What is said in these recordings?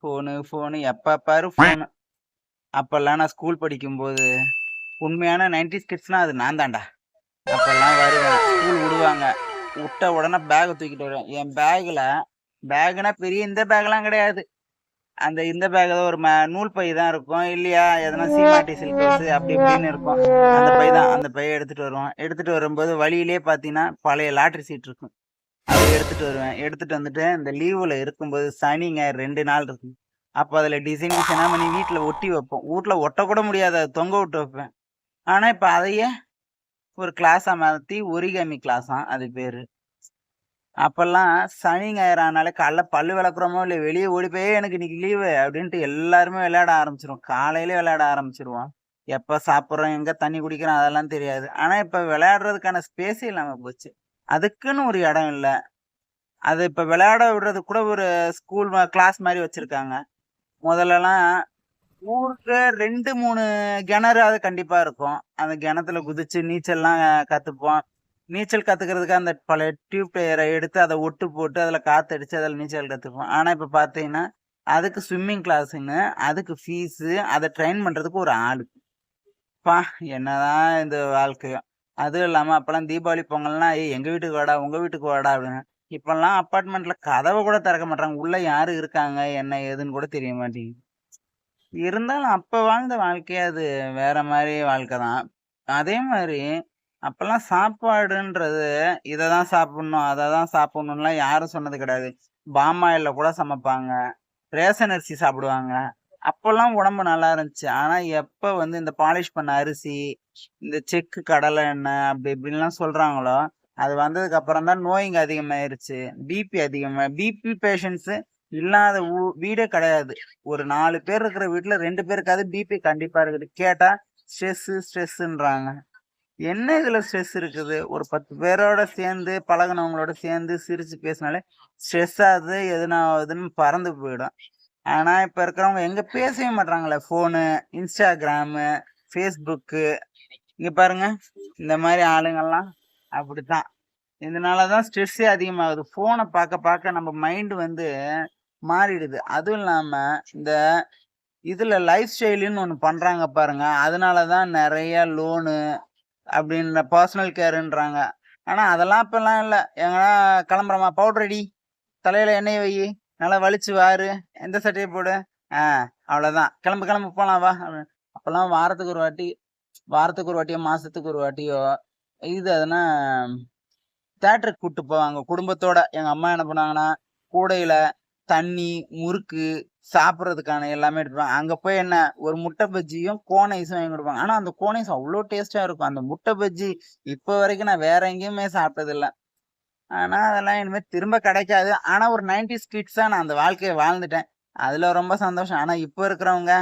Phone எப்ப பாரு phone. அப்பல்லாம் நான் ஸ்கூல் படிக்கும்போது, உண்மையான 90ஸ் கிட்ஸ்னா அது நான் தான்டா. அப்பல்லாம் வருவேன். ஸ்கூல் விடுவாங்க. விட்ட உடனே பேக்க தூக்கிட்டு வருவேன். என் பேக்னா பெரிய இந்த பேக்லாம் கிடையாது. இந்த பேக் ஏதோ ஒரு நூல் பை தான் இருக்கும். இல்லையா எதனா சீமாட்டி சில்க் ஹவுஸ் அப்படி இப்படின்னு இருக்கும். அந்த பை தான். அந்த பைய எடுத்துட்டு வருவோம். எடுத்துட்டு வரும்போது வழியிலே பார்த்தீங்கன்னா, பழைய லாட்டரி சீட் இருக்கும். அத எடுத்துட்டு வருவேன். எடுத்துட்டு வந்துட்டு இந்த லீவுல இருக்கும்போது சனி, ஞாயிறு 2 நாள் இருக்கும். அப்ப அதுல டிசைன் டிசைனா பண்ணி வீட்ல ஒட்டி வைப்போம். வூட்ல ஒட்டக்கூட முடியாது. அத தொங்க விட்டு வைப்பேன். ஆனா, இப்ப அதையே ஒரு கிளாஸா மாத்தி ஒரிகாமி கிளாஸாம் அது பேரு. அப்பல்லாம் சனி, ஞாயிறு ஆனாலே காலைல பல்லு விளக்குறோமோ இல்லையோ வெளிய ஓடி போய் எனக்கு இன்னைக்கு லீவு அப்படின்ட்டு எல்லாருமே விளையாட ஆரம்பிச்சுருவோம். காலையிலே விளையாட ஆரம்பிச்சுருவோம். எப்ப சாப்பிடுறோம், எங்க தண்ணி குடிக்கிறோம் அதெல்லாம் தெரியாது. ஆனா, இப்ப விளையாடுறதுக்கான ஸ்பேஸே இல்லாம போச்சு. அதுக்குன்னு ஒரு இடம் இல்ல. அது இப்ப விளையாட விடுறதுக்கு கூட ஒரு ஸ்கூல் கிளாஸ் மாரி வச்சிருக்காங்க. முதல்லலாம் ஊருக்கு 2, 3 கிணறாவது கண்டிப்பா இருக்கும். அந்த கிணத்துல குதிச்சு நீச்சல்லாம் கத்துப்போம். நீச்சல் கத்துக்கிறதுக்கு அந்த பழைய டியூப் டயர எடுத்து அத ஒட்டு போட்டு அதுல காத்தடிச்சு அதுல நீச்சல் கத்துப்போம். ஆனா இப்ப பார்த்தீங்கன்னா, அதுக்கு ஸ்விம்மிங் கிளாஸ்ன்னு, அதுக்கு ஃபீஸு, அத ட்ரெயின் பண்றதுக்கு ஒரு ஆளு. அப்பா! என்னதான் இந்த வாழ்க்கையோ! அதுவும் இல்லாம அப்பலாம் தீபாவளி, பொங்கல்னா, "ஏய் எங்க வீட்டுக்கு வாடா, உங்க வீட்டுக்கு வாடா" அப்படின்னு. இப்பலாம் அபார்ட்மெண்ட்ல கதவ கூட திறக்க மாட்றாங்க. உள்ள யாரு இருக்காங்க, என்ன ஏதுன்னு கூட தெரிய மாட்டேங்குது. இருந்தாலும் அப்ப வாழ்ந்த வாழ்க்கையே அது வேற மாரி வாழ்க்கை தான். அதே மாரி அப்பல்லாம் சாப்பாடுன்றது இததான் சாப்பிடணும், அததான் சாப்பிடணும்லாம் யாரும் சொன்னது கிடையாது. பாமாயில்ல கூட சமைப்பாங்க. ரேஷன் அரிசி சாப்பிடுவாங்க. அப்பல்லாம் உடம்பு நல்லா இருந்துச்சு. ஆனா எப்ப வந்து இந்த பாலிஷ் பண்ண அரிசி, இந்த செக்கு கடலை எண்ணெய் அப்படி இப்படின்லாம் சொல்றாங்களோ, அது வந்ததுக்கு அப்புறம் தான் நோய்ங்க அதிகமாயிருச்சு. பிபி பேஷண்ட்ஸ் இல்லாத வீடே கிடையாது. ஒரு 4 பேர் இருக்கிற வீட்ல 2 பேருக்காவது பிபி கண்டிப்பா இருக்குது. கேட்டா ஸ்ட்ரெஸ்ன்றாங்க. என்ன இதுல ஸ்ட்ரெஸ் இருக்குது? ஒரு 10 பேரோட சேர்ந்து பழகுனவங்களோட சேர்ந்து சிரிச்சு பேசினாலே ஸ்ட்ரெஸ் ஆகுது, எதுனா ஆகுதுன்னு பறந்து போயிடும். ஆனா, இப்ப இருக்கிறவங்க எங்க பேசவே மாட்றாங்களே. ஃபோனு, இன்ஸ்டாகிராமு, ஃபேஸ்புக்கு இங்க பாருங்க. இந்த மாரி ஆளுங்கலாம் அப்படித்தான். இதனால தான் ஸ்ட்ரெஸ்ஸே அதிகமாகுது. ஃபோன பாக்க பாக்க நம்ம மைண்ட் வந்து மாறிடுது. அதுவும் இல்லாம இந்த இதுல லைஃப் ஸ்டைலுன்னு ஒண்ணு பண்றாங்க பாருங்க. அதனால தான் நெறைய லோனு அப்படின்ற பர்சனல் கேருன்றாங்க. ஆனா அதெல்லாம் இப்பலாம் இல்ல. எங்கனா கிளம்புறோமா? பவுடர் அடி, தலையில எண்ணெய வையி, நல்லா வலிச்சு வாரு, எந்த சட்டைய போடு. ஆ அவ்வளோதான். கிளம்பு கிளம்பு போலாம் வா. அப்படின்னு. அப்பலாம் வாரத்துக்கு ஒரு வாட்டியோ, மாசத்துக்கு ஒரு வாட்டியோ இது எதுனா தியேட்டருக்கு கூட்டு போவாங்க குடும்பத்தோட. எங்க அம்மா என்ன பண்ணுவாங்கன்னா, கூடையில தண்ணி, முறுக்கு, சாப்பிடுறதுக்கான எல்லாமே எடுத்துப்பாங்க. அங்க போய் என்ன ஒரு முட்டை பஜ்ஜியும், கோன் ஐஸும் வாங்கி குடுப்பாங்க. ஆனா அந்த கோன் ஐஸ் அவ்ளோ டேஸ்ட்டா இருக்கும். அந்த முட்டை பஜ்ஜி இப்ப வரைக்கும் நான் வேற எங்கேயுமே சாப்பிட்டதில்ல. ஆனா அதெல்லாம் இனிமே திரும்ப கிடைக்காது. ஆனா ஒரு 90ஸ் கிட்ஸா நான் அந்த வாழ்க்கைய வாழ்ந்துட்டேன். அதுல ரொம்ப சந்தோஷம். ஆனா இப்ப இருக்கிறவங்க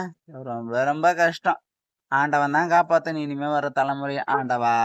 ரொம்ப ரொம்ப கஷ்டம். ஆண்டவன் தான் காப்பாத்தணும் இனிமே வர தலைமுறைய. ஆண்டவா!